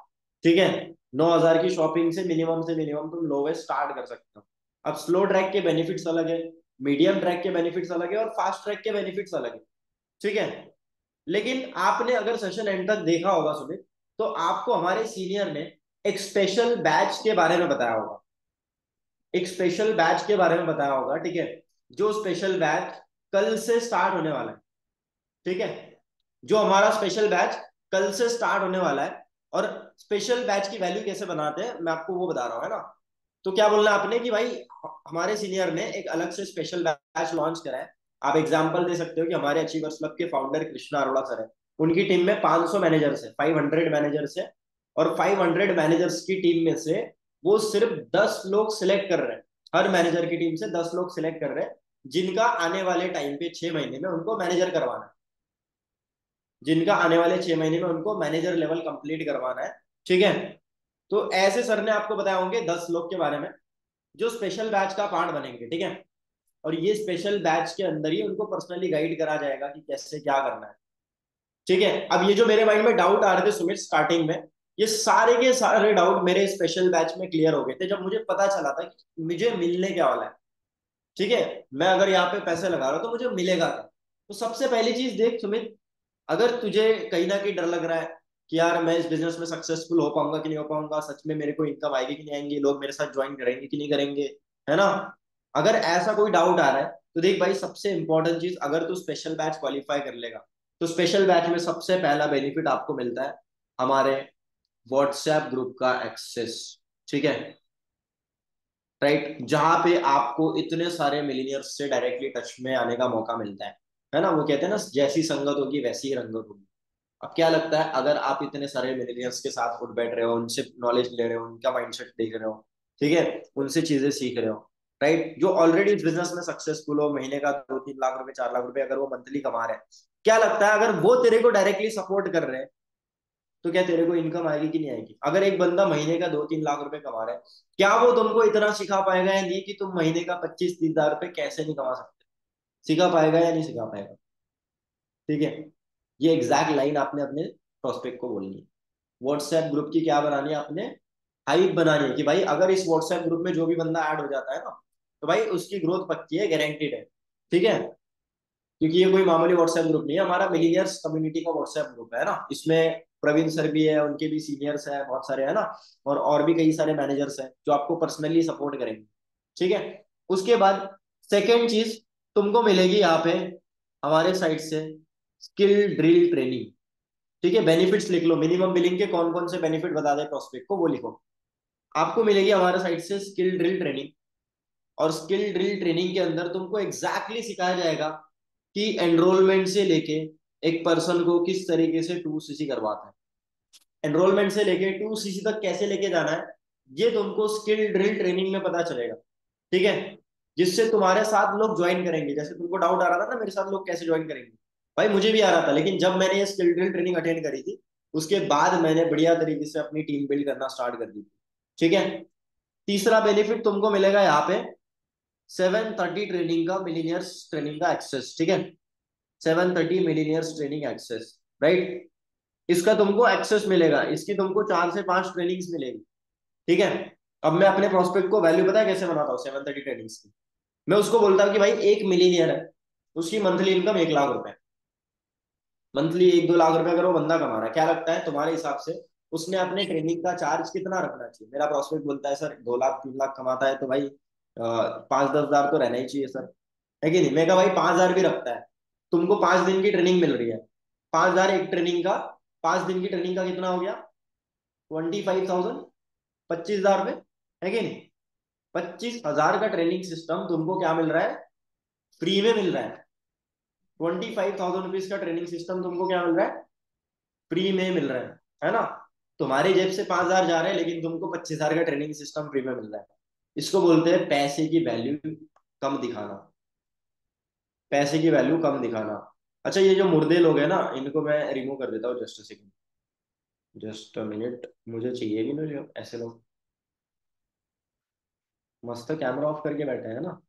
ठीक है। 9,000 की शॉपिंग से मिनिमम तुम लोवेस्ट स्टार्ट कर सकते हो। अब स्लो ट्रैक के बेनिफिट्स अलग है, मीडियम ट्रैक के बेनिफिट्स अलग है, और फास्ट ट्रैक के बेनिफिट्स अलग है, ठीक है। लेकिन आपने अगर सेशन एंड तक देखा होगा सुमित, तो आपको हमारे सीनियर ने एक स्पेशल बैच के बारे में बताया होगा, एक स्पेशल बैच के बारे में बताया होगा, ठीक है। जो स्पेशल बैच कल से स्टार्ट होने वाला है, ठीक है, जो हमारा स्पेशल बैच कल से स्टार्ट होने वाला है। और स्पेशल बैच की वैल्यू कैसे बनाते हैं मैं आपको वो बता रहा हूँ, है ना। तो क्या बोलना आपने कि भाई, हमारे सीनियर ने एक अलग से स्पेशल बैच लॉन्च करा है। आप एग्जांपल दे सकते हो कि हमारे अचीवर्स क्लब के फाउंडर कृष्णा अरोड़ा सर है, उनकी टीम में 500 मैनेजर्स है, 500 मैनेजर्स है। और 500 मैनेजर्स की टीम में से वो सिर्फ 10 लोग सिलेक्ट कर रहे हैं। हर मैनेजर की टीम से 10 लोग सिलेक्ट कर रहे हैं, जिनका आने वाले टाइम पे 6 महीने में उनको मैनेजर करवाना है, जिनका आने वाले 6 महीने में उनको मैनेजर लेवल कंप्लीट करवाना है, ठीक है। तो ऐसे सर ने आपको बताए होंगे 10 लोग के बारे में, जो स्पेशल बैच का पार्ट बनेंगे, ठीक है। और ये स्पेशल बैच के अंदर ही उनको पर्सनली गाइड करा जाएगा कि कैसे क्या करना है, ठीक है। अब ये जो मेरे माइंड में डाउट आ रहे थे सुमित स्टार्टिंग में, ये सारे के सारे डाउट मेरे स्पेशल बैच में क्लियर हो गए थे जब मुझे पता चला था कि मुझे मिलने क्या वाला है। ठीक है, मैं अगर यहाँ पे पैसे लगा रहा हूँ तो मुझे मिलेगा क्या। तो सबसे पहली चीज देख सुमित, अगर तुझे कहीं ना कहीं डर लग रहा है कि यार मैं इस बिजनेस में सक्सेसफुल हो पाऊंगा कि नहीं हो पाऊंगा, सच में मेरे को इनकम आएगी कि नहीं आएंगी, लोग मेरे साथ ज्वाइन करेंगे कि नहीं करेंगे, है ना, अगर ऐसा कोई डाउट आ रहा है तो देख भाई, सबसे इंपॉर्टेंट चीज, अगर तू स्पेशल बैच क्वालिफाई कर लेगा तो स्पेशल बैच में सबसे पहला बेनिफिट आपको मिलता है हमारे व्हाट्सएप ग्रुप का एक्सेस। ठीक है, राइट, जहां पे आपको इतने सारे मिलीनियर्स से डायरेक्टली टच में आने का मौका मिलता है ना, वो कहते हैं ना, जैसी संगत होगी वैसी ही रंगत होगी। अब क्या लगता है, अगर आप इतने सारे मिलीनियर्स के साथ उठ बैठ रहे हो, उनसे नॉलेज ले रहे हो, उनका माइंडसेट देख रहे हो, ठीक है, उनसे चीजें सीख रहे हो, राइट, जो ऑलरेडी इस बिजनेस में सक्सेसफुल हो, महीने का 2-3 लाख रुपए 4 लाख रुपए अगर वो मंथली कमा रहे हैं, क्या लगता है अगर वो तेरे को डायरेक्टली सपोर्ट कर रहे हैं तो क्या तेरे को इनकम आएगी कि नहीं आएगी। अगर एक बंदा महीने का 2-3 लाख रुपए कमा रहा है, क्या वो तुमको इतना सिखा पाएगा या नहीं कि तुम महीने का 25-30 हजार रुपए कैसे नहीं कमा सकते, सिखा पाएगा या नहीं सिखा पाएगा। ठीक है, ये एग्जैक्ट लाइन आपने अपने प्रोस्पेक्ट को बोलनी है। व्हाट्सएप ग्रुप की क्या बनानी है आपने, हाइप बनानी है कि भाई अगर इस व्हाट्सएप ग्रुप में जो भी बंदा ऐड हो जाता है ना, तो भाई उसकी ग्रोथ पक्की है, गारंटीड है। ठीक है, क्योंकि ये कोई मामूली व्हाट्सएप ग्रुप नहीं है, हमारा मिलीनियर्स कम्युनिटी का व्हाट्सएप ग्रुप है ना, इसमें प्रवीण सर भी है, उनके भी सीनियर्स है बहुत सारे, है ना, और भी कई सारे मैनेजर्स हैं जो आपको पर्सनली सपोर्ट करेंगे। ठीक है, उसके बाद सेकेंड चीज तुमको मिलेगी यहाँ पे हमारे साइड से स्किल ड्रिल ट्रेनिंग। ठीक है, बेनिफिट्स लिख लो, मिनिमम बिलिंग के कौन कौन से बेनिफिट बता दे प्रोस्पेक्ट को, वो लिखो। आपको मिलेगी हमारे साइड से स्किल ड्रिल ट्रेनिंग, और स्किल ड्रिल ट्रेनिंग के अंदर तुमको एग्जैक्टली exactly सिखाया जाएगा कि एनरोलमेंट से लेके एक पर्सन को किस तरीके से 2cc करवाता है, एनरोलमेंट से लेके 2cc तक कैसे लेके जाना है, ये तुमको स्किल ड्रिल ट्रेनिंग में पता चलेगा। ठीक है, जिससे तुम्हारे साथ लोग ज्वाइन करेंगे, जैसे तुमको डाउट आ रहा था ना मेरे साथ लोग कैसे ज्वाइन करेंगे, भाई मुझे भी आ रहा था, लेकिन जब मैंने ये स्किल ड्रिल ट्रेनिंग अटेंड करी थी उसके बाद मैंने बढ़िया तरीके से अपनी टीम बिल्ड करना स्टार्ट कर दी थी। ठीक है, तीसरा बेनिफिट तुमको मिलेगा यहाँ पे 7:30 ट्रेनिंग का, मिलीनियर्स ट्रेनिंग का एक्सेस। ठीक है, 7:30 मिलीनियर्स ट्रेनिंग एक्सेस, राइट, इसका तुमको एक्सेस मिलेगा, इसकी तुमको 4 से 5 ट्रेनिंग्स मिलेगी। ठीक है, अब मैं अपने प्रोस्पेक्ट को वैल्यू पता है कैसे बनाता हूँ 7:30 ट्रेनिंग्स की, मैं उसको बोलता हूँ कि भाई एक मिलीनियर है, उसकी मंथली इनकम 1 लाख रुपए, मंथली 1-2 लाख रुपए अगर वो बंदा कमा रहा है, क्या लगता है तुम्हारे हिसाब से उसने अपने ट्रेनिंग का चार्ज कितना रखना चाहिए। मेरा प्रोस्पेक्ट बोलता है सर 2 लाख 3 लाख कमाता है तो भाई 5-10 हजार तो रहना ही चाहिए सर, है कि नहीं। मैं कहा भाई 5 हजार भी रखता है, तुमको 5 दिन की ट्रेनिंग मिल रही है, 5 हजार एक ट्रेनिंग का, 5 दिन की ट्रेनिंग का कितना हो गया, 25,000, 25 हजार रुपये, है कि नहीं। 25 हजार का ट्रेनिंग सिस्टम तुमको क्या मिल रहा है, फ्री में मिल रहा है। 25,000 रुपीज का ट्रेनिंग सिस्टम तुमको क्या मिल रहा है, फ्री में मिल रहा है ना। तुम्हारी जेब से 5 हजार जा रहे हैं लेकिन तुमको 25 हजार का ट्रेनिंग सिस्टम फ्री में मिल रहा है। इसको बोलते हैं पैसे की वैल्यू कम दिखाना, पैसे की वैल्यू कम दिखाना। अच्छा, ये जो मुर्दे लोग हैं ना, इनको मैं रिमूव कर देता हूँ, just a second, just a minute, मुझे चाहिए भी नहीं ऐसे लोग, मस्त कैमरा ऑफ करके बैठे हैं ना।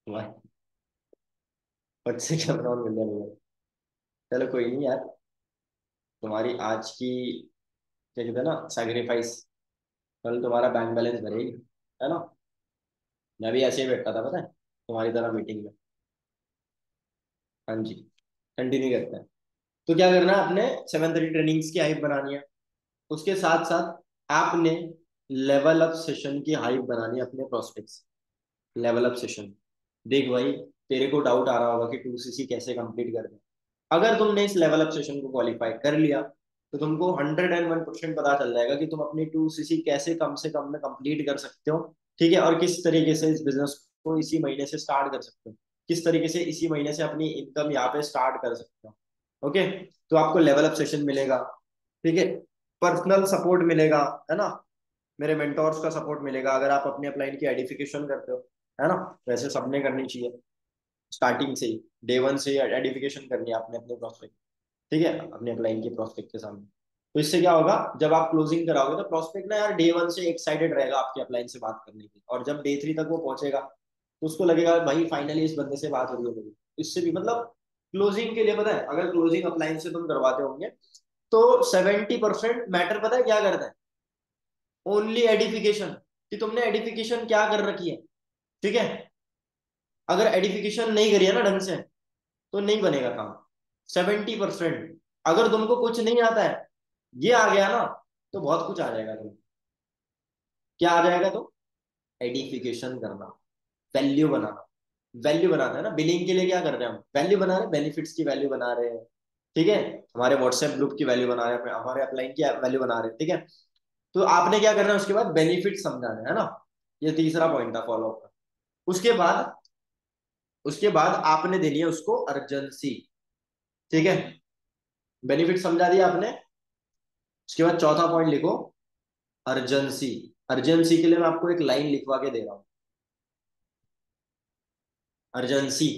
वाह, फट से कैमरा ऑन कर दिया मैंने। चलो कोई नहीं यार, तुम्हारी आज की क्या कहते हैं ना सैक्रिफाइस, कल तुम्हारा बैंक बैलेंस भरेगी, है ना। मैं भी ऐसे ही बैठा था पता है, तुम्हारी तरह मीटिंग में। हाँ जी, कंटिन्यू करते हैं। तो क्या करना है, अपने 7:30 ट्रेनिंग्स की हाइप बनानी है, उसके साथ साथ आपने लेवल अप सेशन की हाइप बनानी है अपने प्रोस्पेक्ट्स। लेवल अप सेशन, देख भाई, तेरे को डाउट आ रहा होगा कि 2cc कैसे कंप्लीट करना है। अगर तुमने इस लेवल अप सेशन को क्वालिफाई कर लिया तो तुमको 101% पता चल जाएगा कि तुम अपनी 2cc कैसे कम से कम में कंप्लीट कर सकते हो। ठीक है, और किस तरीके से इस बिजनेस को इसी महीने से स्टार्ट कर सकते हो, किस तरीके से इसी महीने से अपनी इनकम यहाँ पे स्टार्ट कर सकते हो। ओके, तो आपको लेवल अप सेशन मिलेगा, ठीक है, पर्सनल सपोर्ट मिलेगा, है ना, मेरे मेंटोर्स का सपोर्ट मिलेगा अगर आप अपने अपलाइन की एडिफिकेशन करते हो, है ना, वैसे सबने करनी चाहिए स्टार्टिंग से ही, डे 1 से एडिफिकेशन करनी है आपने अपने प्रोस्पेक्ट। ठीक है, अपने अपलाइन के प्रोस्पेक्ट के सामने। तो इससे क्या होगा, जब आप क्लोजिंग कराओगे तो प्रोस्पेक्ट ना यार डे 1 से एक्साइटेड रहेगा आपके अपलाइन से बात करने की, और जब डे 3 तक वो पहुंचेगा तो उसको लगेगा भाई फाइनली इस बंदे से बात हो रही है मेरी। इससे भी मतलब क्लोजिंग के लिए पता है, अगर क्लोजिंग अपलाइन से तुम करवाते होंगे तो 70% मैटर पता है क्या करता है? ओनली एडिफिकेशन, कि तुमने एडिफिकेशन क्या कर रखी है। ठीक है, अगर एडिफिकेशन नहीं करी है ना ढंग से, तो नहीं बनेगा काम। 70%, अगर तुमको कुछ नहीं आता है, ये आ गया ना, तो बहुत कुछ आ जाएगा तुम। क्या आ जाएगा तो? एडिफिकेशन करना, वैल्यू बनाना। वैल्यू बनाना है ना, बिलिंग के लिए क्या कर रहे हैं हम? वैल्यू बना रहे हैं, बेनिफिट्स की वैल्यू बना रहे हैं। ठीक है, हमारे व्हाट्सएप ग्रुप की वैल्यू बना रहे हैं, हमारे अपलाइन की वैल्यू बना रहे हैं। ठीक है, तो आपने क्या करना है उसके बाद? बेनिफिट समझाना है ना। ये तीसरा पॉइंट था फॉलो अप का। उसके बाद आपने देनी है उसको अर्जेंसी। ठीक है, बेनिफिट समझा दिया आपने। उसके बाद चौथा पॉइंट लिखो, अर्जेंसी। अर्जेंसी के लिए मैं आपको एक लाइन लिखवा के दे रहा हूं। अर्जेंसी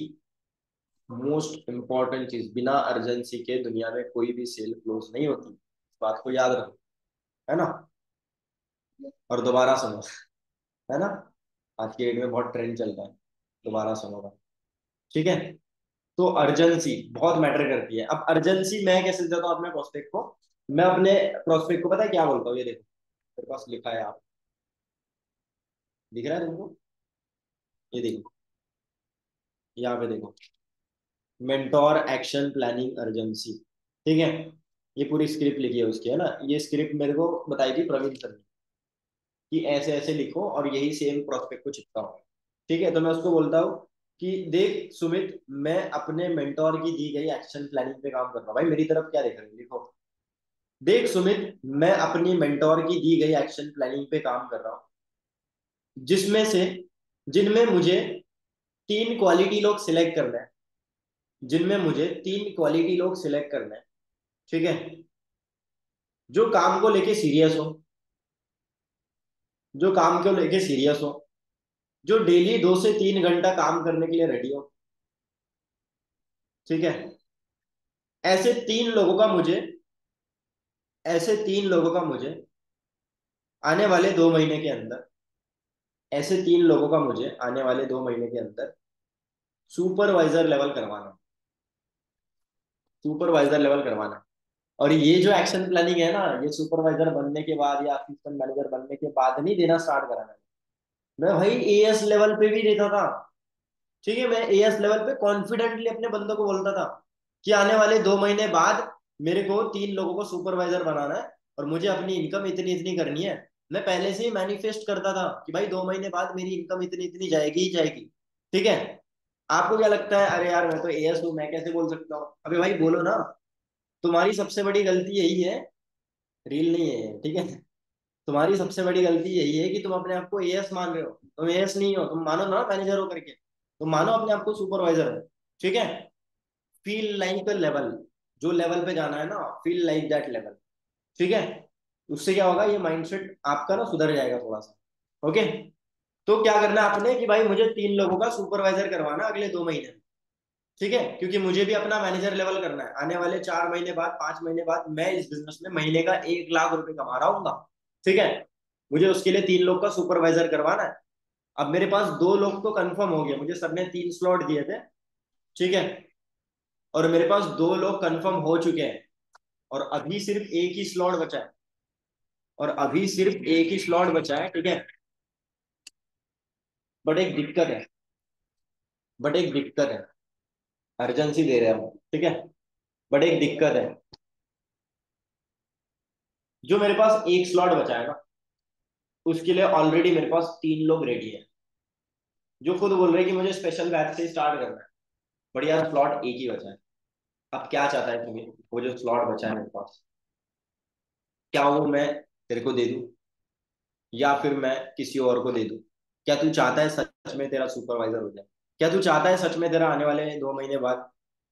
मोस्ट इंपॉर्टेंट चीज, बिना अर्जेंसी के दुनिया में कोई भी सेल क्लोज नहीं होती, इस बात को याद रखो, है ना। और दोबारा सुनो, है ना, आज की डेट में बहुत ट्रेंड चल रहा है, दोबारा सुनो भाई। ठीक है, तो अर्जेंसी बहुत मैटर करती है। अब अर्जेंसी मैं कैसे देता हूँ अपने प्रोस्पेक्ट को? मैं अपने प्रोस्पेक्ट को पता है क्या बोलता हूँ? ये देखो मेरे पास लिखा है, आप दिख रहा है तुमको? ये देखो, यहाँ पे देखो, मेंटोर एक्शन प्लानिंग अर्जेंसी। ठीक है, ये पूरी स्क्रिप्ट लिखी है उसकी, है ना। ये स्क्रिप्ट मेरे को बताई थी प्रवीण सर ने, कि ऐसे ऐसे लिखो और यही सेम प्रोस्पेक्ट को चिपकाओ। ठीक है, तो मैं उसको बोलता हूँ कि देख सुमित, मैं अपने मेंटोर की दी गई एक्शन प्लानिंग पे काम कर रहा हूँ। भाई मेरी तरफ क्या देख रहे हो? लिखो, देख सुमित, मैं अपनी मेंटोर की दी गई एक्शन प्लानिंग पे काम कर रहा हूँ, जिसमें से जिनमें मुझे तीन क्वालिटी लोग सिलेक्ट करना है, जिनमें मुझे तीन क्वालिटी लोग सिलेक्ट करना है। ठीक है, जो काम को लेके सीरियस हो, जो काम को लेके सीरियस हो, जो डेली 2 से 3 घंटा काम करने के लिए रेडी हो। ठीक है, ऐसे तीन लोगों का मुझे ऐसे तीन लोगों का मुझे आने वाले 2 महीने के अंदर, ऐसे तीन लोगों का मुझे आने वाले 2 महीने के अंदर सुपरवाइजर लेवल करवाना। सुपरवाइजर लेवल करवाना। और ये जो एक्शन प्लानिंग है ना, ये सुपरवाइजर बनने के बाद या असिस्टेंट मैनेजर बनने के बाद नहीं देना स्टार्ट करा मैं भाई एएस लेवल पे भी देता था। ठीक है, मैं एएस लेवल पे कॉन्फिडेंटली अपने बंदों को बोलता था कि आने वाले 2 महीने बाद मेरे को तीन लोगों को सुपरवाइजर बनाना है, और मुझे अपनी इनकम इतनी इतनी करनी है। मैं पहले से ही मैनिफेस्ट करता था कि भाई 2 महीने बाद मेरी इनकम इतनी इतनी जाएगी ही जाएगी। ठीक है, आपको क्या लगता है? अरे यार मैं तो एएस हूँ, मैं कैसे बोल सकता हूँ? अबे भाई बोलो ना। तुम्हारी सबसे बड़ी गलती यही है, रील नहीं है ये, ठीक है। तुम्हारी सबसे बड़ी गलती यही है कि तुम अपने आप को एएस मान रहे हो। तुम एएस नहीं हो, तुम मानो ना मैनेजर हो करके, तुम मानो अपने आप को सुपरवाइजर हो। ठीक है, फील लाइक लेवल, जो लेवल पे जाना है ना, फील लाइक दैट लेवल। ठीक है, उससे क्या होगा? ये माइंडसेट आपका ना सुधर जाएगा थोड़ा सा। ओके, तो क्या करना है आपने कि भाई मुझे तीन लोगों का सुपरवाइजर करवाना अगले 2 महीने में। ठीक है, क्योंकि मुझे भी अपना मैनेजर लेवल करना है। आने वाले 4 महीने बाद, 5 महीने बाद मैं इस बिजनेस में महीने का 1 लाख रुपए कमा रहा हूँ। ठीक है, मुझे उसके लिए तीन लोग का सुपरवाइजर करवाना है। अब मेरे पास 2 लोग तो कंफर्म हो गए, मुझे सबने 3 स्लॉट दिए थे। ठीक है, और मेरे पास 2 लोग कंफर्म हो चुके हैं, और अभी सिर्फ एक ही स्लॉट बचा है। और अभी सिर्फ एक ही स्लॉट बचा है। ठीक है, बट एक दिक्कत है, बट एक दिक्कत है। अर्जेंसी दे रहे हैं हम, ठीक है, बट एक दिक्कत है। जो मेरे पास एक स्लॉट बचा है ना, उसके लिए ऑलरेडी मेरे पास 3 लोग रेडी है, जो खुद बोल रहे हैं कि मुझे स्पेशल बैच से स्टार्ट करना है। बट यार स्लॉट एक ही बचा है। अब क्या चाहता है तुम्हें? वो जो स्लॉट बचा है मेरे पास, क्या वो मैं तेरे को दे दूं, या फिर मैं किसी और को दे दूं? क्या तू चाहता है सच में तेरा सुपरवाइजर हो जाए? क्या तू चाहता है सच में तेरा आने वाले 2 महीने बाद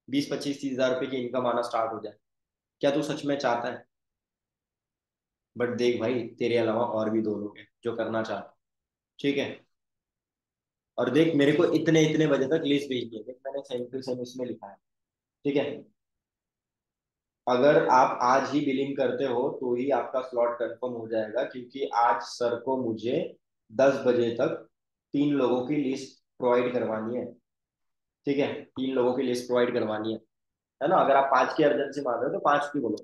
20-25-30 हजार रुपए की इनकम आना स्टार्ट हो जाए? क्या तू सच में चाहता है? बट देख भाई, तेरे अलावा और भी 2 लोग हैं जो करना चाहते हैं। ठीक है, और देख मेरे को इतने इतने बजे तक लिस्ट भेजनी है, देख मैंने सेम टू सेम इसमें लिखा है। ठीक है, अगर आप आज ही बिलिंग करते हो तो ही आपका स्लॉट कंफर्म हो जाएगा, क्योंकि आज सर को मुझे 10 बजे तक 3 लोगों की लिस्ट प्रोवाइड करवानी है। ठीक है, 3 लोगों की लिस्ट प्रोवाइड करवानी है ना। अगर आप 5 की अर्जेंसी मांग रहे हो तो 5 की बोलो।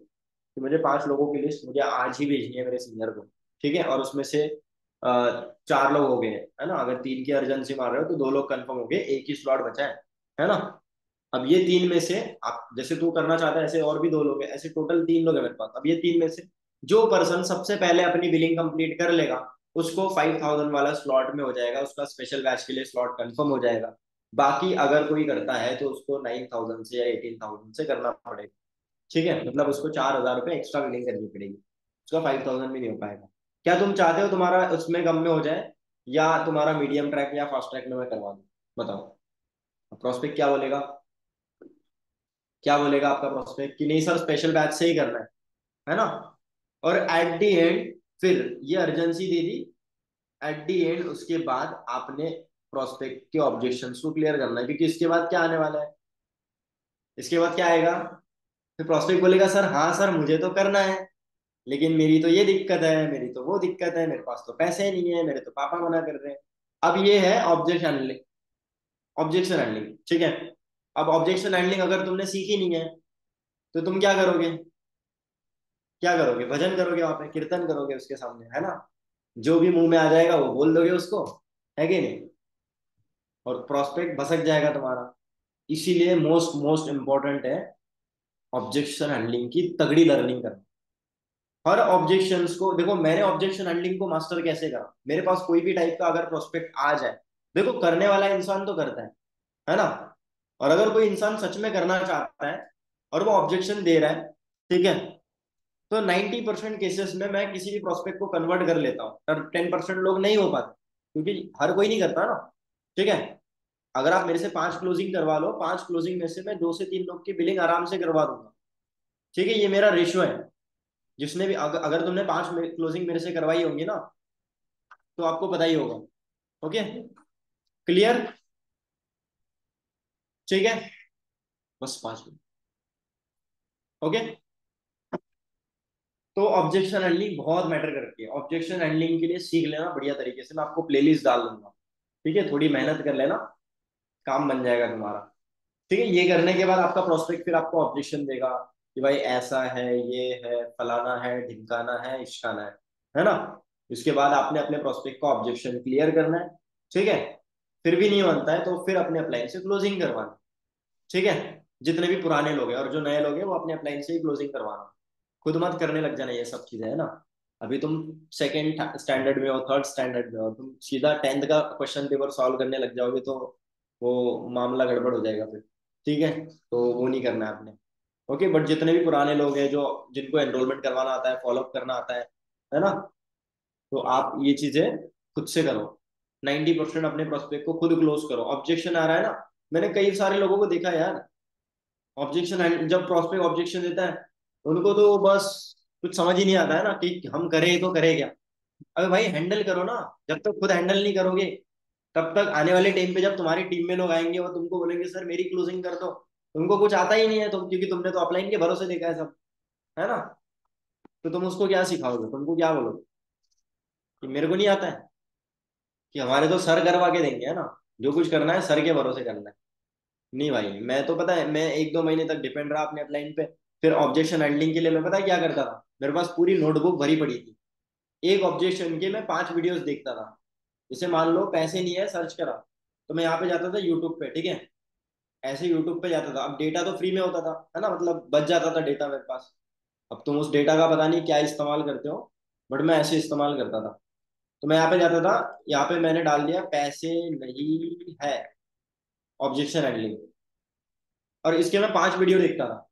कि मुझे 5 लोगों की लिस्ट मुझे आज ही भेजनी है मेरे सीनियर को, ठीक है, और उसमें से 4 लोग हो गए हैं, है ना, अगर 3 की अर्जेंसी मार रहे हो तो 2 लोग कंफर्म हो गए, एक ही स्लॉट बचा है ना। अब ये 3 में से, आप जैसे तू करना चाहता है ऐसे और भी 2 लोग हैं, ऐसे टोटल 3 लोग हैं मेरे पास। अब ये 3 में से जो पर्सन सबसे पहले अपनी बिलिंग कंप्लीट कर लेगा उसको 5,000 वाला स्लॉट में हो जाएगा, उसका स्पेशल बैच के लिए स्लॉट कंफर्म हो जाएगा। बाकी अगर कोई करता है तो उसको 9,000 से या 18,000 से करना पड़ेगा, ठीक है, मतलब उसको 4,000 रुपये एक्स्ट्रा बिलिंग करनी पड़ेगी, उसका 5,000 भी नहीं हो पाएगा। क्या तुम चाहते हो तुम्हारा उसमें कम में हो जाए, या तुम्हारा मीडियम ट्रैक या फास्ट ट्रैक में मैं करवा दूँ? बताओ। प्रोस्पेक्ट क्या बोलेगा? क्या बोलेगा आपका प्रोस्पेक्ट कि नहीं सर स्पेशल बैच से ही करना है ना। और एट दी एंड फिर ये urgency they the, at the and उसके बाद आपने प्रोस्पेक्ट के ऑब्जेक्शंस को क्लियर करना है, क्योंकि इसके बाद क्या आने वाला है, इसके बाद क्या आएगा? फिर प्रोस्पेक्ट बोलेगा सर हाँ सर मुझे तो करना है, लेकिन मेरी तो ये दिक्कत है, मेरी तो वो दिक्कत है, मेरे पास तो पैसे नहीं है, मेरे तो पापा मना कर रहे हैं। अब ये है ऑब्जेक्शन हैंडलिंग, ऑब्जेक्शन हैंडलिंग, ठीक है। अब ऑब्जेक्शन हैंडलिंग अगर तुमने सीखी नहीं है तो तुम क्या करोगे? क्या करोगे? भजन करोगे, वहां पे कीर्तन करोगे उसके सामने, है ना, जो भी मुंह में आ जाएगा वो बोल दोगे उसको, है कि नहीं, और प्रोस्पेक्ट भसक जाएगा तुम्हारा। इसीलिए मोस्ट मोस्ट इंपॉर्टेंट है ऑब्जेक्शन हैंडलिंग की तगड़ी लर्निंग करना। हर ऑब्जेक्शंस को देखो, मैंने ऑब्जेक्शन हैंडलिंग को मास्टर कैसे करा, मेरे पास कोई भी टाइप का अगर प्रोस्पेक्ट आ जाए, देखो करने वाला इंसान तो करता है ना, और अगर कोई इंसान सच में करना चाहता है और वो ऑब्जेक्शन दे रहा है, ठीक है, तो 90% केसेस में मैं किसी भी प्रोस्पेक्ट को कन्वर्ट कर लेता हूँ, और 10% लोग नहीं हो पाते, क्योंकि हर कोई नहीं करता ना, ठीक है। अगर आप मेरे से 5 क्लोजिंग करवा लो, 5 क्लोजिंग में से मैं 2 से 3 लोग की बिलिंग आराम से करवा दूंगा, ठीक है, ये मेरा रेशियो है। जिसने भी अगर तुमने 5 क्लोजिंग मेरे से करवाई होंगी ना, तो आपको पता ही होगा। ओके, क्लियर, ठीक है, बस 5 मिनट। ओके, तो ऑब्जेक्शन हैंडलिंग बहुत मैटर करती है, ऑब्जेक्शन हैंडलिंग के लिए सीख लेना बढ़िया तरीके से, मैं आपको प्लेलिस्ट डाल दूंगा, ठीक है, थोड़ी मेहनत कर लेना, काम बन जाएगा तुम्हारा, ठीक है। ये करने के बाद आपका प्रोस्पेक्ट फिर आपको ऑब्जेक्शन देगा कि भाई ऐसा है, ये है, फलाना है, ढिमकाना है, इश्काना है ना। इसके बाद आपने अपने प्रोस्पेक्ट का ऑब्जेक्शन क्लियर करना है, ठीक है। फिर भी नहीं बनता है तो फिर अपने अप्लाइन से क्लोजिंग करवाना, ठीक है। जितने भी पुराने लोग हैं और जो नए लोग हैं वो अपने अप्लाइन से ही क्लोजिंग करवाना, खुद मत करने लग जाना ये सब चीजें, है ना। अभी तुम सेकेंड स्टैंडर्ड में हो, थर्ड स्टैंडर्ड में हो, तुम सीधा 10th का क्वेश्चन पेपर सॉल्व करने लग जाओगे तो वो मामला गड़बड़ हो जाएगा फिर, ठीक है, तो वो नहीं करना है आपने। ओके, बट जितने भी पुराने लोग हैं जो जिनको एनरोलमेंट करवाना आता है, फॉलोअप करना आता है ना, तो आप ये चीजें खुद से करो, 90% अपने प्रोस्पेक्ट को खुद क्लोज करो। ऑब्जेक्शन आ रहा है ना, मैंने कई सारे लोगों को देखा यार, ऑब्जेक्शन जब प्रोस्पेक्ट ऑब्जेक्शन देता है उनको तो बस कुछ समझ ही नहीं आता है ना कि हम करें तो करें क्या। अबे भाई हैंडल करो ना, जब तक खुद हैंडल नहीं करोगे तब तक आने वाले टाइम पे जब तुम्हारी टीम में लोग आएंगे वो तुमको बोलेंगे सर मेरी क्लोजिंग कर दो, तुमको कुछ आता ही नहीं है, तुम क्योंकि तुमने तो अपलाइन के भरोसे देखा है सब, है ना, तो तुम उसको क्या सिखाओगे, तुमको क्या बोलोगे कि मेरे को नहीं आता है, कि हमारे तो सर करवा के देंगे, है ना, जो कुछ करना है सर के भरोसे करना है। नहीं भाई, मैं तो पता है मैं 1-2 महीने तक डिपेंड रहा अपने अपलाइन पे, फिर ऑब्जेक्शन हैंडलिंग के लिए मैं पता है क्या करता था, मेरे पास पूरी नोटबुक भरी पड़ी थी, एक ऑब्जेक्शन के मैं 5 वीडियोस देखता था। जैसे मान लो पैसे नहीं है, सर्च करा, तो मैं यहाँ पे जाता था यूट्यूब पे, ठीक है, ऐसे यूट्यूब पे जाता था, अब डेटा तो फ्री में होता था, है ना, मतलब बच जाता था डेटा मेरे पास। अब तुम उस डेटा का पता नहीं क्या इस्तेमाल करते हो, बट मैं ऐसे इस्तेमाल करता था। तो मैं यहाँ पे जाता था, यहाँ पे मैंने डाल दिया पैसे नहीं है, ऑब्जेक्शन हैंडलिंग, और इसके मैं 5 वीडियो देखता था।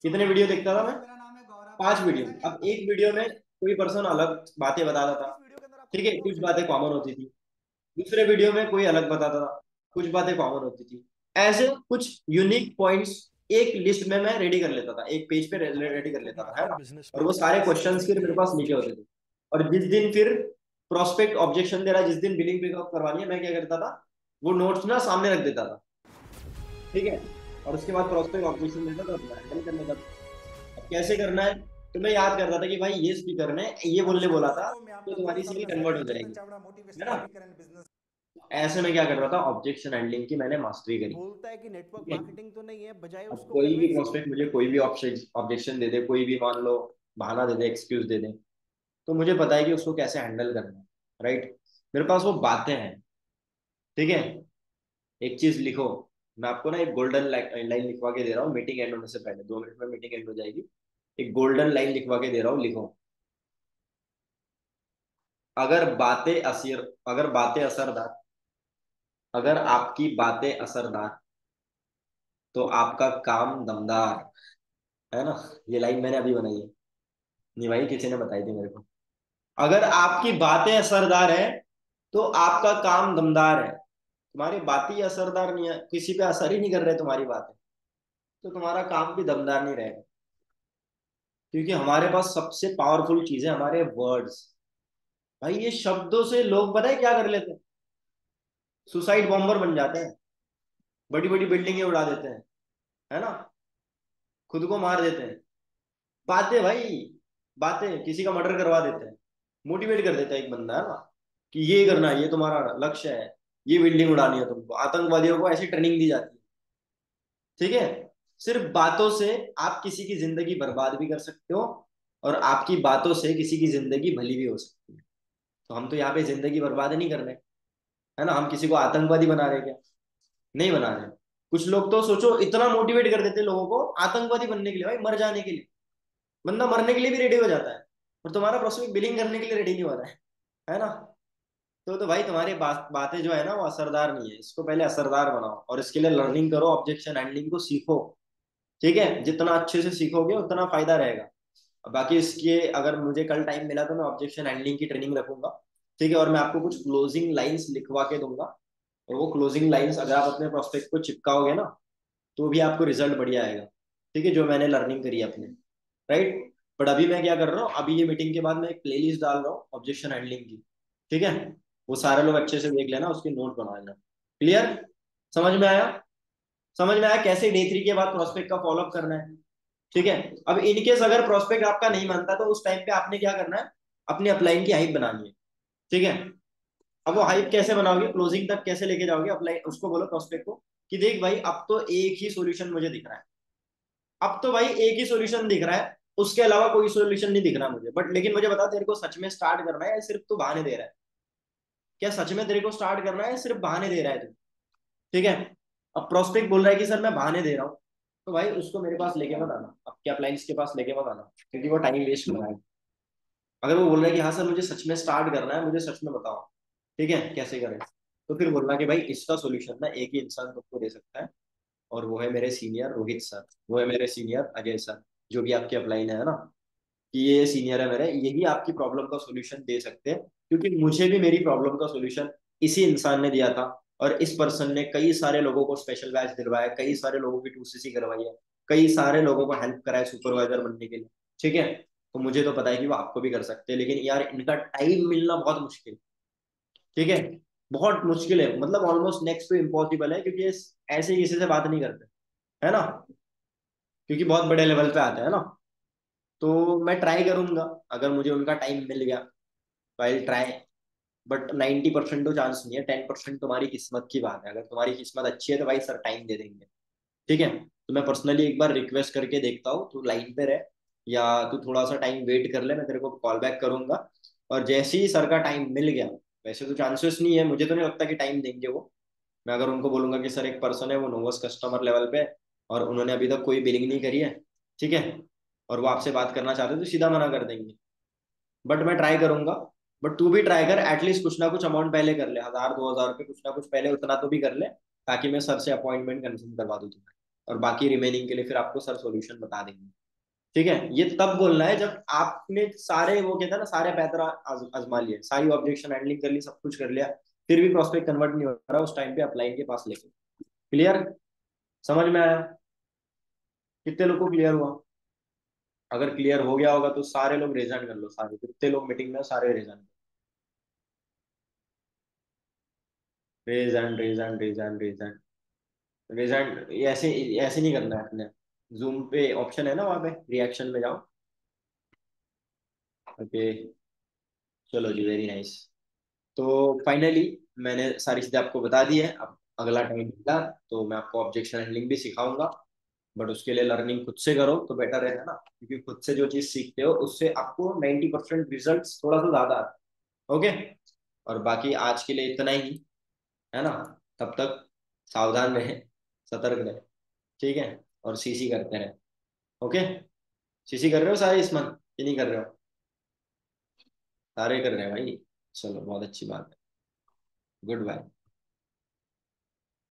कितने वीडियो देखता था मैं? सर मेरा नाम है गौरव, पांच आपका वीडियो पैसा क्या अब एक वीडियो में कोई पर्सन अलग बातें बताता था, इस वीडियो के अंदर आपको ठीक है, रिवॉर्ड कुछ बातें मिलेगा। कॉमन होती थी, दूसरे वीडियो में कोई अलग बताता था, कुछ बातें कॉमन होती थी, ऐसे कुछ यूनिक पॉइंट्स एक लिस्ट में मैं रेडी कर लेता था, एक पेज पे हमारे रेडी कर नेटवर्क लेता था, है मार्केटिंग ना। बिजनेस और में वो सारे सेल्स क्वेश्चंस फिर करते मेरे हैं। पास लिखे होते थे, और जिस दिन फिर प्रोस्पेक्ट ऑब्जेक्शन दे रहा है, जिस दिन बिलिंग पिकअप करवानी है, मैं क्या करता था, वो नोट्स ना सामने रख देता था, ठीक है, और उसके बाद प्रोस्पेक्ट ऑब्जेक्शन देता था, अपना हैंडल कर लेता था। अब कैसे करना है, तो मैं याद करता था कि भाई ये स्पीकर ने ये बोलने नमस्कार बोला था, दर्शकों, मैं तो आपका तुम्हारी दोस्त सेल अपना कन्वर्ट हो साथी चेतन जाएगी, चावड़ा, है मोटिवेशनल ना। Speaker and business. ऐसे में क्या कर रहा था, ऑब्जेक्शन हैंडलिंग की मैंने मास्टरी करी, बोलता है कि नेटवर्क ठीक है। मार्केटिंग तो नहीं है, बजाय अब उसको कोई भी कन्विंस। प्रोस्पेक्ट मुझे कोई भी ऑब्जेक्शन दे दे, कोई भी मान लो बहाना दे दे, एक्सक्यूज दे दे। तो मुझे पता है कि उसको कैसे हैंडल करना है, राइट। मेरे पास वो बातें हैं, ठीक है। एक चीज लिखो, मैं आपको ना एक गोल्डन लाइन लिखवा के दे रहा हूँ, मीटिंग एंड होने से पहले 2 मिनट में मीटिंग एंड हो जाएगी। एक गोल्डन लाइन लिखवा के दे रहा हूँ, लिखो। अगर बातें असर अगर बातें असरदार अगर आपकी बातें असरदार, तो आपका काम दमदार, है ना। ये लाइन मैंने अभी बनाई है, नहीं भाई, किसी ने बताई थी मेरे को। अगर आपकी बातें असरदार है, तो आपका काम दमदार है। तुम्हारी बातें ही असरदार नहीं है, किसी पे असर ही नहीं कर रहे तुम्हारी बातें, तो तुम्हारा काम भी दमदार नहीं रहेगा। क्योंकि हमारे पास सबसे पावरफुल चीज है हमारे वर्ड्स। भाई ये शब्दों से लोग पता है क्या कर लेते हैं, सुसाइड बॉम्बर बन जाते हैं, बड़ी बड़ी बिल्डिंगें उड़ा देते हैं, है ना, खुद को मार देते हैं। बातें भाई, बातें किसी का मर्डर करवा देते हैं, मोटिवेट कर देता है एक बंदा, है ना, कि ये करना है, ये तुम्हारा लक्ष्य है, ये बिल्डिंग उड़ानी है तुमको। आतंकवादियों को ऐसी ट्रेनिंग दी जाती है, ठीक है। सिर्फ बातों से आप किसी की जिंदगी बर्बाद भी कर सकते हो, और आपकी बातों से किसी की जिंदगी भली भी हो सकती है। तो हम तो यहाँ पे जिंदगी बर्बाद नहीं कर रहे, है ना। हम किसी को आतंकवादी बना रहे क्या? नहीं बना रहे। कुछ लोग तो सोचो इतना मोटिवेट कर देते हैं लोगों को आतंकवादी बनने के लिए, भाई मर जाने के लिए। बंदा मरने के लिए भी रेडी हो जाता है, और तुम्हारा प्रोस्पेक्ट बिलिंग करने के लिए रेडी नहीं हो रहा है ना। तो भाई तुम्हारी बातें जो है ना वो असरदार नहीं है, इसको पहले असरदार बनाओ, और इसके लिए लर्निंग करो, ऑब्जेक्शन हैंडलिंग को सीखो, ठीक है। जितना अच्छे से सीखोगे उतना फायदा रहेगा। बाकी इसके अगर मुझे कल टाइम मिला तो मैं ऑब्जेक्शन हैंडलिंग की ट्रेनिंग रखूंगा, ठीक है। और मैं आपको कुछ क्लोजिंग लाइंस लिखवा के दूंगा, और वो क्लोजिंग लाइंस अगर आप अपने प्रोस्पेक्ट को चिपकाओगे ना, तो भी आपको रिजल्ट बढ़िया आएगा, ठीक है, जो मैंने लर्निंग करी है अपने, राइट। बट अभी मैं क्या कर रहा हूँ, अभी ये मीटिंग के बाद मैं एक प्लेलिस्ट डाल रहा हूँ ऑब्जेक्शन हैंडलिंग की, ठीक है। वो सारे लोग अच्छे से देख लेना, उसके नोट बना लेना। क्लियर? समझ में आया? समझ में आया कैसे डे 3 के बाद प्रोस्पेक्ट का फॉलोअप करना है, ठीक है। अब इनकेस अगर प्रोस्पेक्ट आपका नहीं मानता, तो उस टाइम पे आपने क्या करना है, अपनी अपलाइन की हाइप बनानी है, ठीक है। अब वो हाइप कैसे बनाओगे, क्लोजिंग तक कैसे लेके जाओगे, अपलाइन उसको बोलो प्रोस्पेक्ट को कि देख भाई अब तो एक ही सॉल्यूशन मुझे दिख रहा है, अब तो भाई एक ही सॉल्यूशन दिख रहा है, उसके अलावा कोई सॉल्यूशन नहीं दिख रहा मुझे। बट लेकिन मुझे बता, तेरे को सच में स्टार्ट करना है या सिर्फ तू बहाने दे रहा है? क्या सच में तेरे को स्टार्ट करना है या सिर्फ बहाने दे रहा है तू? ठीक है। अब प्रोस्पेक्ट बोल रहा है कि सर मैं बहाने दे रहा हूँ, तो भाई उसको मेरे पास लेके मत आना, आपके अपलाइंस के पास लेके मत आना, क्योंकि वो टाइम वेस्ट कर रहा है। अगर वो बोल रहा है कि हाँ सर मुझे सच में स्टार्ट करना है, मुझे सच में बताओ, ठीक है, कैसे करें, तो फिर बोलना कि भाई इसका सोल्यूशन ना एक ही इंसान तुमको दे सकता है, और वो है मेरे सीनियर रोहित सर, वो है मेरे सीनियर अजय सर, जो भी आपके अपलाइन है ना, कि ये सीनियर है मेरे, यही आपकी प्रॉब्लम का सोल्यूशन दे सकते हैं। क्योंकि मुझे भी मेरी प्रॉब्लम का सोल्यूशन इसी इंसान ने दिया था, और इस पर्सन ने कई सारे लोगों को स्पेशल बैच दिलवाया, कई सारे लोगों की 2CC करवाई है, कई सारे लोगों को हेल्प करा है सुपरवाइजर बनने के लिए, ठीक है। तो मुझे तो पता है कि वो आपको भी कर सकते हैं, लेकिन यार इनका टाइम मिलना बहुत मुश्किल, ठीक है, बहुत मुश्किल है, मतलब ऑलमोस्ट नेक्स्ट टू इम्पॉसिबल है, क्योंकि ये ऐसे किसी से बात नहीं करते, है ना, क्योंकि बहुत बड़े लेवल पे आते हैं ना। तो मैं ट्राई करूंगा, अगर मुझे उनका टाइम मिल गया, आई ट्राई। बट 90% तो चांस नहीं है, 10% तुम्हारी किस्मत की बात है। अगर तुम्हारी किस्मत अच्छी है तो भाई सर टाइम दे देंगे, ठीक है। तो मैं पर्सनली एक बार रिक्वेस्ट करके देखता हूँ, तू लाइन पे रह, या तू थोड़ा सा टाइम वेट कर ले, मैं तेरे को कॉल बैक करूंगा। और जैसे ही सर का टाइम मिल गया, वैसे तो चांसेस नहीं है, मुझे तो नहीं लगता कि टाइम देंगे वो। मैं अगर उनको बोलूंगा कि सर एक पर्सन है वो नोवस कस्टमर लेवल पे है, और उन्होंने अभी तक कोई बिलिंग नहीं करी है, ठीक है, और वो आपसे बात करना चाहते हैं, तो सीधा मना कर देंगे। बट मैं ट्राई करूंगा। बट तू भी ट्राई कर, एटलीस्ट कुछ ना कुछ अमाउंट पहले कर ले, 1000 2000 रुपये कुछ ना कुछ पहले उतना तो भी कर ले, ताकि मैं सर से अपॉइंटमेंट कंफर्म करवा दूँ तुम्हें। और बाकी रिमेनिंग के लिए फिर आपको सर सॉल्यूशन बता देंगे, ठीक है। ये तब बोलना है जब आपने सारे वो कहता है ना, सारे पैतरा आजमा लिए, सारी ऑब्जेक्शन हैंडलिंग कर ली, सब कुछ कर लिया, फिर भी प्रोस्पेक्ट कन्वर्ट नहीं हो रहा, उस टाइम पे अपलाइन के पास लेके। क्लियर? समझ में आया? कितने लोग को क्लियर हुआ? अगर क्लियर हो गया होगा तो सारे लोग रेजाइन कर लो, सारे कितने लोग मीटिंग में, सारे रेजाइन, रेजाइन रेजाइन रेजाइन रेजाइन रेजाइन। ये ऐसे ऐसे नहीं करना है अपने। जूम पे ऑप्शन है ना, वहाँ पे रिएक्शन में जाओ। ओके, चलो जी, वेरी नाइस। तो फाइनली मैंने सारी चीजें आपको बता दी है। अब अगला टाइम मिला तो मैं आपको ऑब्जेक्शन हैंडलिंग भी सिखाऊंगा, बट उसके लिए लर्निंग खुद से करो तो बेटर है ना, क्योंकि खुद से जो चीज सीखते हो उससे आपको 90% रिजल्ट थोड़ा सा ज्यादा आते हैं। ओके। और बाकी आज के लिए इतना ही, है ना। तब तक सावधान रहे, सतर्क रहे। ठीक है। और सीसी करते रहे। ओके। सीसी कर रहे हो सारे इस मंथ कि नहीं कर रहे हो? सारे कर रहे हैं भाई। चलो बहुत अच्छी बात है। Good bye.